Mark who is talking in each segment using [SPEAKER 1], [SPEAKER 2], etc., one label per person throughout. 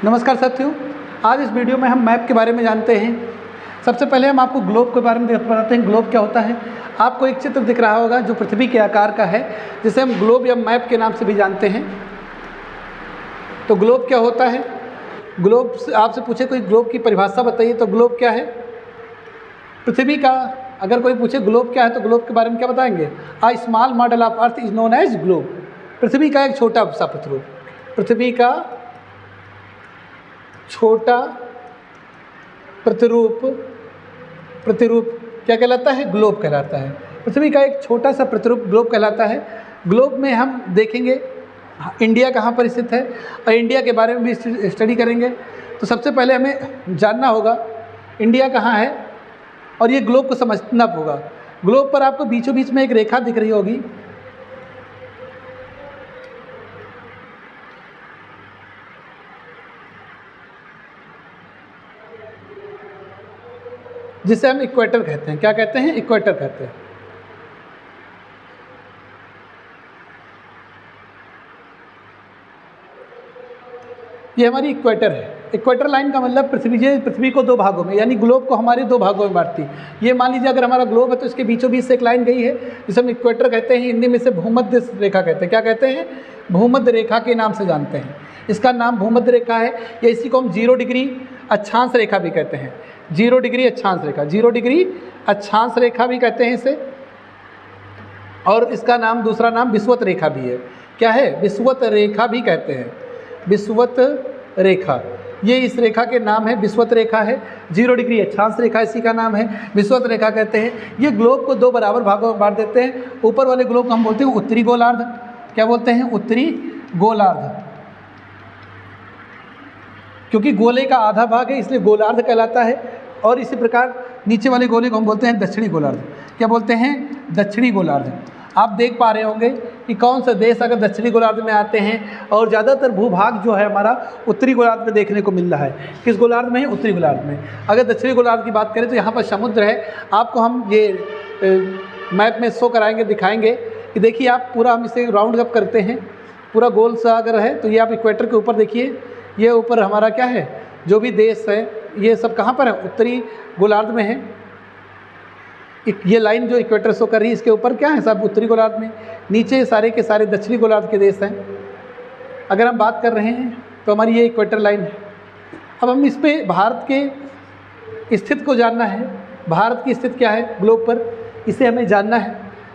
[SPEAKER 1] नमस्कार साथियों, आज इस वीडियो में हम मैप के बारे में जानते हैं। सबसे पहले हम आपको ग्लोब के बारे में बताते हैं। ग्लोब क्या होता है। आपको एक चित्र दिख रहा होगा जो पृथ्वी के आकार का है, जिसे हम ग्लोब या मैप के नाम से भी जानते हैं। तो ग्लोब क्या होता है? ग्लोब आपसे पूछे कोई ग्लोब की परिभाषा बताइए तो ग्लोब क्या है? पृथ्वी का अगर कोई पूछे ग्लोब क्या है तो ग्लोब के बारे में क्या बताएंगे? A small model of earth is known as globe. पृथ्वी का एक छोटा सा प्रतिरूप, पृथ्वी का छोटा प्रतिरूप क्या कहलाता है? ग्लोब कहलाता है। पृथ्वी का एक छोटा सा प्रतिरूप ग्लोब कहलाता है। ग्लोब में हम देखेंगे इंडिया कहाँ पर स्थित है और इंडिया के बारे में भी स्टडी करेंगे। तो सबसे पहले हमें जानना होगा इंडिया कहाँ है और ये ग्लोब को समझना होगा। ग्लोब पर आपको बीचों बीच में एक रेखा दिख रही होगी, जिसे हम इक्वेटर कहते हैं। क्या कहते हैं? इक्वेटर कहते हैं। ये हमारी इक्वेटर है। इक्वेटर लाइन का मतलब पृथ्वी को दो भागों में, यानी ग्लोब को हमारे दो भागों में बांटती है। ये मान लीजिए अगर हमारा ग्लोब है तो इसके बीचों बीच से एक लाइन गई है जिसे हम इक्वेटर कहते हैं। हिंदी में से भूमध्य रेखा कहते हैं। क्या कहते हैं? भूमध्य रेखा के नाम से जानते हैं। इसका नाम भूमध्य रेखा है, या इसी को हम 0 डिग्री अक्षांश रेखा भी कहते हैं। 0 डिग्री अक्षांश रेखा, 0 डिग्री अक्षांश रेखा भी कहते हैं इसे। और इसका नाम, दूसरा नाम विषुवत रेखा भी है। क्या है? विषुवत रेखा भी कहते हैं। विषुवत रेखा, ये इस रेखा के नाम है, विषुवत रेखा है। 0 डिग्री अक्षांश रेखा इसी का नाम है, विषुवत रेखा कहते हैं। ये ग्लोब को दो बराबर भागों में बांट देते हैं। ऊपर वाले ग्लोब को हम बोलते हैं उत्तरी गोलार्ध। क्या बोलते हैं? उत्तरी गोलार्ध, क्योंकि गोले का आधा भाग है इसलिए गोलार्ध कहलाता है। और इसी प्रकार नीचे वाले गोले को हम बोलते हैं दक्षिणी गोलार्ध। क्या बोलते हैं? दक्षिणी गोलार्ध। आप देख पा रहे होंगे कि कौन सा देश अगर दक्षिणी गोलार्ध में आते हैं, और ज़्यादातर भूभाग जो है हमारा उत्तरी गोलार्ध में देखने को मिल रहा है। किस गोलार्ध में है? उत्तरी गोलार्ध में। अगर दक्षिणी गोलार्ध की बात करें तो यहाँ पर समुद्र है। आपको हम ये मैप में शो कराएंगे, दिखाएंगे कि देखिए आप पूरा, हम इसे राउंड अप करते हैं, पूरा गोल सा अगर है तो ये आप इक्वेटर के ऊपर देखिए, ये ऊपर हमारा क्या है, जो भी देश है ये सब कहाँ पर है? उत्तरी गोलार्ध में है। ये लाइन जो इक्वेटर शो कर रही है इसके ऊपर क्या है? सब उत्तरी गोलार्ध में। नीचे सारे के सारे दक्षिणी गोलार्ध के देश हैं। अगर हम बात कर रहे हैं तो हमारी ये इक्वेटर लाइन है। अब हम इस पे भारत के स्थिति को जानना है। भारत की स्थिति क्या है ग्लोब पर, इसे हमें जानना है।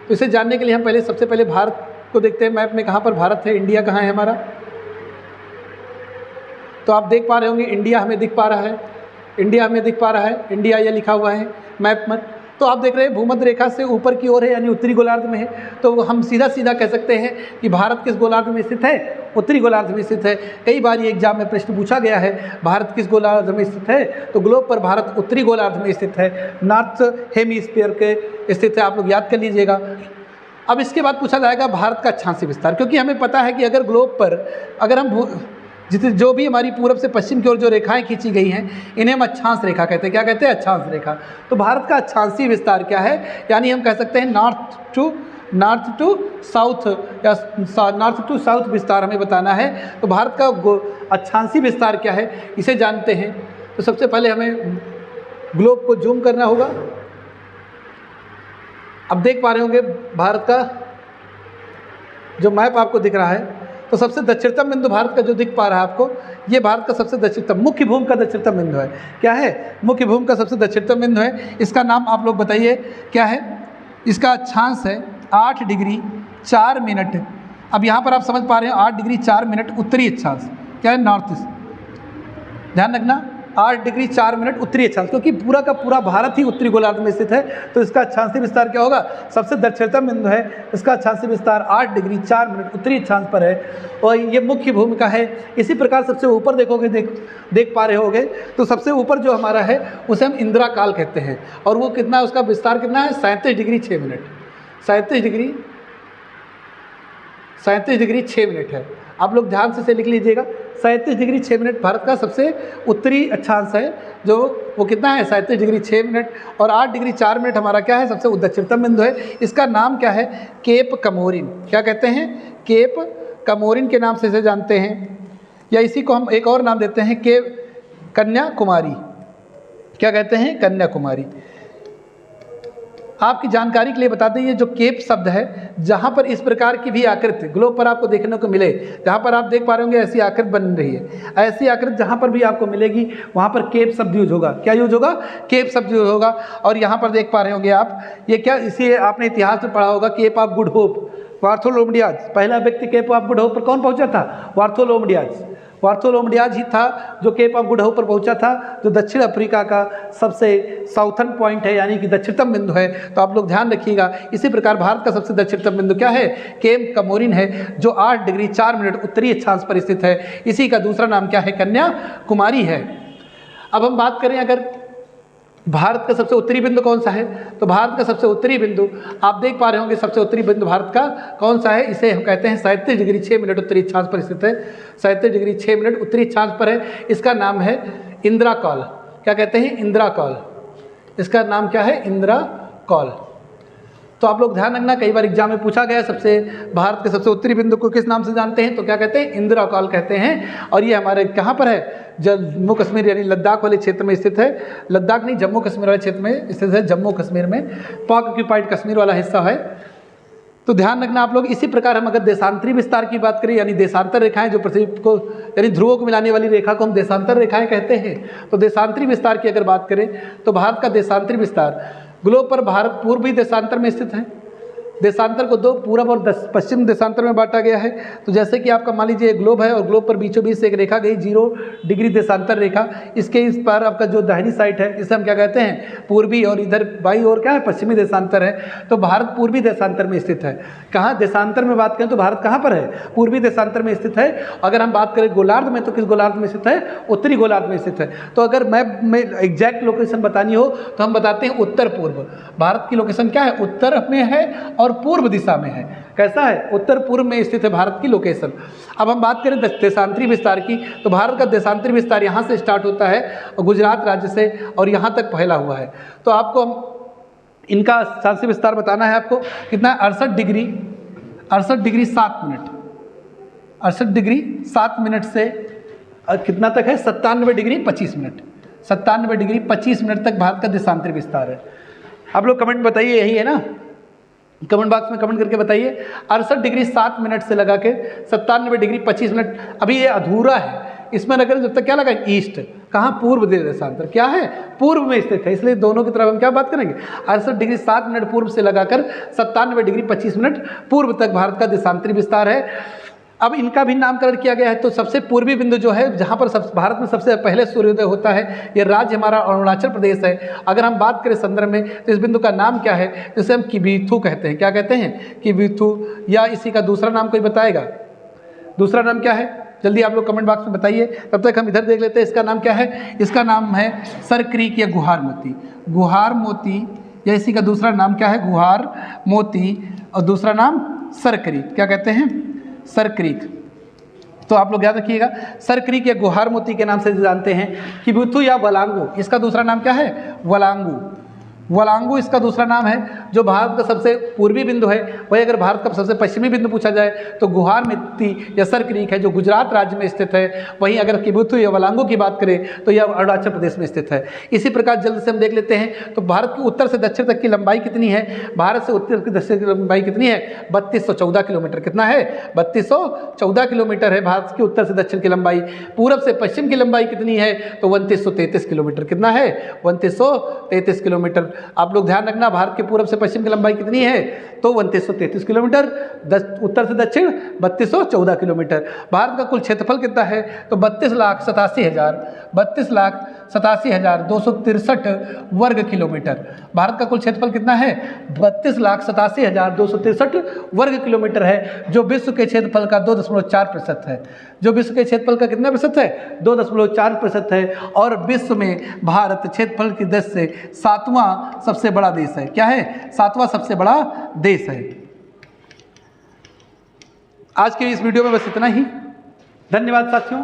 [SPEAKER 1] तो इसे जानने के लिए हम सबसे पहले भारत को देखते हैं। मैप में कहाँ पर भारत है, इंडिया कहाँ है हमारा। तो आप देख पा रहे होंगे इंडिया हमें दिख पा रहा है, इंडिया हमें दिख पा रहा है, इंडिया ये लिखा हुआ है मैप में। तो आप देख रहे हैं भूमध्य रेखा से ऊपर की ओर है, यानी उत्तरी गोलार्ध में है। तो हम सीधा सीधा कह सकते हैं कि भारत किस गोलार्ध में स्थित है? उत्तरी गोलार्ध में स्थित है। कई बार ये एग्जाम में प्रश्न पूछा गया है, भारत किस गोलार्ध में स्थित है? तो ग्लोब पर भारत उत्तरी गोलार्ध में स्थित है, नॉर्थ हेमीस्फीयर के स्थित है। आप लोग याद कर लीजिएगा। अब इसके बाद पूछा जाएगा भारत का अक्षांशीय विस्तार, क्योंकि हमें पता है कि अगर ग्लोब पर अगर हम जितने जो भी हमारी पूरब से पश्चिम की ओर जो रेखाएं खींची गई हैं इन्हें हम अक्षांश रेखा कहते हैं। क्या कहते हैं? अक्षांश रेखा। तो भारत का अक्षांशीय विस्तार क्या है? यानी हम कह सकते हैं नॉर्थ टू साउथ, या नॉर्थ टू साउथ विस्तार हमें बताना है। तो भारत का अक्षांशीय विस्तार क्या है इसे जानते हैं। तो सबसे पहले हमें ग्लोब को जूम करना होगा। अब देख पा रहे होंगे भारत का जो मैप आपको दिख रहा है, तो सबसे दक्षिणतम बिंदु भारत का जो दिख पा रहा है आपको, ये भारत का सबसे दक्षिणतम मुख्य भूमि का दक्षिणतम बिंदु है। क्या है? मुख्य भूमि का सबसे दक्षिणतम बिंदु है। इसका नाम आप लोग बताइए क्या है? इसका अक्षांश है 8 डिग्री 4 मिनट। अब यहाँ पर आप समझ पा रहे हो 8 डिग्री 4 मिनट उत्तरी अक्षांश। क्या है? North east. ध्यान रखना, 8 डिग्री 4 मिनट उत्तरी अक्षांश, क्योंकि पूरा का पूरा भारत ही उत्तरी गोलार्ध में स्थित है। तो इसका अक्षांशीय विस्तार क्या होगा? सबसे दक्षिणतम बिंदु है, इसका अक्षांशीय विस्तार 8 डिग्री 4 मिनट उत्तरी अक्षांश पर है, और ये मुख्य भूमि का है। इसी प्रकार सबसे ऊपर देखोगे, देख पा रहे होगे, तो सबसे ऊपर जो हमारा है उसे हम इंदिरा काल कहते हैं। और वो कितना है, उसका विस्तार कितना है? 37 डिग्री 6 मिनट। 37 डिग्री 6 मिनट है। आप लोग ध्यान से लिख लीजिएगा। 37 डिग्री 6 मिनट भारत का सबसे उत्तरी अक्षांश है, जो वो कितना है? 37 डिग्री 6 मिनट। और 8 डिग्री 4 मिनट हमारा क्या है? सबसे दक्षिणतम बिंदु है। इसका नाम क्या है? केप कमोरिन। क्या कहते हैं? केप कमोरिन के नाम से इसे जानते हैं। या इसी को हम एक और नाम देते हैं के कन्याकुमारी। क्या कहते हैं? कन्याकुमारी। आपकी जानकारी के लिए बता दें, ये जो केप शब्द है, जहाँ पर इस प्रकार की भी आकृति ग्लोब पर आपको देखने को मिले, जहाँ पर आप देख पा रहे होंगे ऐसी आकृति बन रही है, ऐसी आकृति जहाँ पर भी आपको मिलेगी वहाँ पर केप शब्द यूज होगा। क्या यूज होगा? केप शब्द यूज होगा। और यहाँ पर देख पा रहे होंगे आप, ये क्या, इसी आपने इतिहास में पढ़ा होगा, केप ऑफ गुड होप, बार्थोलोमेडियाज। पहला व्यक्ति केप ऑफ गुड होप पर कौन पहुँचा था? बार्थोलोमेडियाज। बार्थोलोमेडियाज ही था जो केप ऑफ गुड होप पर पहुंचा था, जो दक्षिण अफ्रीका का सबसे साउथर्न पॉइंट है, यानी कि दक्षिणतम बिंदु है। तो आप लोग ध्यान रखिएगा। इसी प्रकार भारत का सबसे दक्षिणतम बिंदु क्या है? केप कमोरिन है, जो 8 डिग्री 4 मिनट उत्तरी अक्षांश पर स्थित है। इसी का दूसरा नाम क्या है? कन्याकुमारी है। अब हम बात करें अगर भारत का सबसे उत्तरी बिंदु कौन सा है, तो भारत का सबसे उत्तरी बिंदु आप देख पा रहे होंगे, सबसे उत्तरी बिंदु भारत का कौन सा है? इसे हम कहते हैं 37 डिग्री 6 मिनट उत्तरी अक्षांश पर स्थित है। 37 डिग्री 6 मिनट उत्तरी अक्षांश पर है। इसका नाम है इंदिरा कॉल। क्या कहते हैं? इंदिरा कॉल। इसका नाम क्या है? इंदिरा कॉल। तो आप लोग ध्यान रखना, कई बार एग्जाम में पूछा गया सबसे भारत के सबसे उत्तरी बिंदु को किस नाम से जानते हैं, तो क्या कहते हैं? इंदिरा कॉल कहते हैं। और ये हमारे कहाँ पर है? जम्मू कश्मीर यानी लद्दाख वाले क्षेत्र में स्थित है। लद्दाख नहीं, जम्मू कश्मीर वाले क्षेत्र में स्थित है। जम्मू कश्मीर में पाक ऑक्यूपाइड कश्मीर वाला हिस्सा है। तो ध्यान रखना आप लोग। इसी प्रकार हम अगर देशांतरी विस्तार की बात करें, यानी देशांतर रेखाएं, जो पृथ्वी को यानी ध्रुवों को मिलाने वाली रेखा को हम देशांतर रेखाएं कहते हैं। तो देशांतरी विस्तार की अगर बात करें तो भारत का देशांतरी विस्तार, ग्लोब पर भारत पूर्वी देशांतर में स्थित है। देशांतर को 2 पूर्व और पश्चिम देशांतर में बांटा गया है। तो जैसे कि आपका मान लीजिए ग्लोब है और ग्लोब पर बीचों बीच से एक रेखा गई, 0 डिग्री देशांतर रेखा। इसके इस पार आपका जो दाहिनी साइड है, इसे हम क्या कहते हैं? पूर्वी, और इधर बाई ओर क्या है? पश्चिमी देशांतर है। तो भारत पूर्वी देशांतर में स्थित है। कहाँ देशांतर में बात करें तो भारत कहाँ पर है? पूर्वी देशांतर में स्थित है। अगर हम बात करें गोलार्ध में, तो किस गोलार्ध में स्थित है? उत्तरी गोलार्ध में स्थित है। तो अगर मैप में एग्जैक्ट लोकेशन बतानी हो तो हम बताते हैं उत्तर पूर्व। भारत की लोकेशन क्या है? उत्तर में है और पूर्व दिशा में है। कैसा है? उत्तर पूर्व में स्थित है भारत की लोकेशन। अब हम बात करें देशांतरी विस्तार की, तो भारत का देशांतरी विस्तार यहाँ से स्टार्ट होता है, गुजरात राज्य से, और यहाँ तक फैला हुआ है। तो आपको हम इनका शांति विस्तार बताना है। आपको कितना है? 68 डिग्री 7 मिनट। 68 डिग्री 7 मिनट से कितना तक है? 97 डिग्री 25 मिनट। 97 डिग्री 25 मिनट तक भारत का देशांतरी विस्तार है। आप लोग कमेंट बताइए, यही है ना? कमेंट बॉक्स में कमेंट करके बताइए। 68 डिग्री 7 मिनट से लगा के 97 डिग्री 25 मिनट। अभी ये अधूरा है, इसमें अगर जब तक क्या लगा? ईस्ट। कहाँ? पूर्व देशांतर क्या है? पूर्व में स्थित है। इसलिए दोनों की तरफ हम क्या बात करेंगे? 68 डिग्री 7 मिनट पूर्व से लगाकर 97 डिग्री 25 मिनट पूर्व तक भारत का देशांतरी विस्तार है। अब इनका भी नामकरण किया गया है। तो सबसे पूर्वी बिंदु जो है, जहाँ पर भारत में सबसे पहले सूर्योदय होता है, ये राज्य हमारा अरुणाचल प्रदेश है। अगर हम बात करें संदर्भ में, तो इस बिंदु का नाम क्या है? जिसे हम किबिथु कहते हैं। क्या कहते हैं? किबिथु। या इसी का दूसरा नाम कोई बताएगा? दूसरा नाम क्या है? जल्दी आप लोग कमेंट बॉक्स में बताइए। तब तक हम इधर देख लेते हैं, इसका नाम क्या है? इसका नाम है सर क्रीक या गुहार मोती। गुहार मोती, या इसी का दूसरा नाम क्या है? गुहार मोती। और दूसरा नाम सर क्रीक। क्या कहते हैं? Sir creek. तो आप लोग याद रखिएगा, सर क्रीक या गुहार मोती के नाम से जानते हैं। किबिथु या वलांगू, इसका दूसरा नाम क्या है? वलांगू। वलांगू इसका दूसरा नाम है। जो भारत का सबसे पूर्वी बिंदु है, वही अगर भारत का सबसे पश्चिमी बिंदु पूछा जाए तो गुहार मोती या सर क्रीक है, जो गुजरात राज्य में स्थित है। वहीं अगर किबिथु या वलांगू की बात करें तो यह अरुणाचल प्रदेश में स्थित है। इसी प्रकार जल्द से हम देख लेते हैं, तो भारत की उत्तर से दक्षिण तक की लंबाई कितनी है? भारत से उत्तर की दक्षिण की लंबाई कितनी है? 3214 किलोमीटर। कितना है? 3214 किलोमीटर है भारत की उत्तर से दक्षिण की लंबाई। पूर्व से पश्चिम की लंबाई कितनी है? तो 2933 किलोमीटर। कितना है? 2933 किलोमीटर। आप लोग ध्यान रखना, भारत के पूर्व से पश्चिम की लंबाई कितनी है? तो 2933 किलोमीटर। उत्तर से दक्षिण 3214 किलोमीटर। भारत का कुल क्षेत्रफल कितना है? तो 32,87,263 वर्ग किलोमीटर। भारत का कुल क्षेत्रफल कितना है? 32,87,263 वर्ग किलोमीटर है, जो विश्व के क्षेत्रफल का 2.4% है। जो विश्व के क्षेत्रफल का कितना प्रतिशत है? 2.4% है। और विश्व में भारत क्षेत्रफल की दृष्टि से 7वां सबसे बड़ा देश है। क्या है? 7वां सबसे बड़ा देश है। आज के इस वीडियो में बस इतना ही। धन्यवाद साथियों।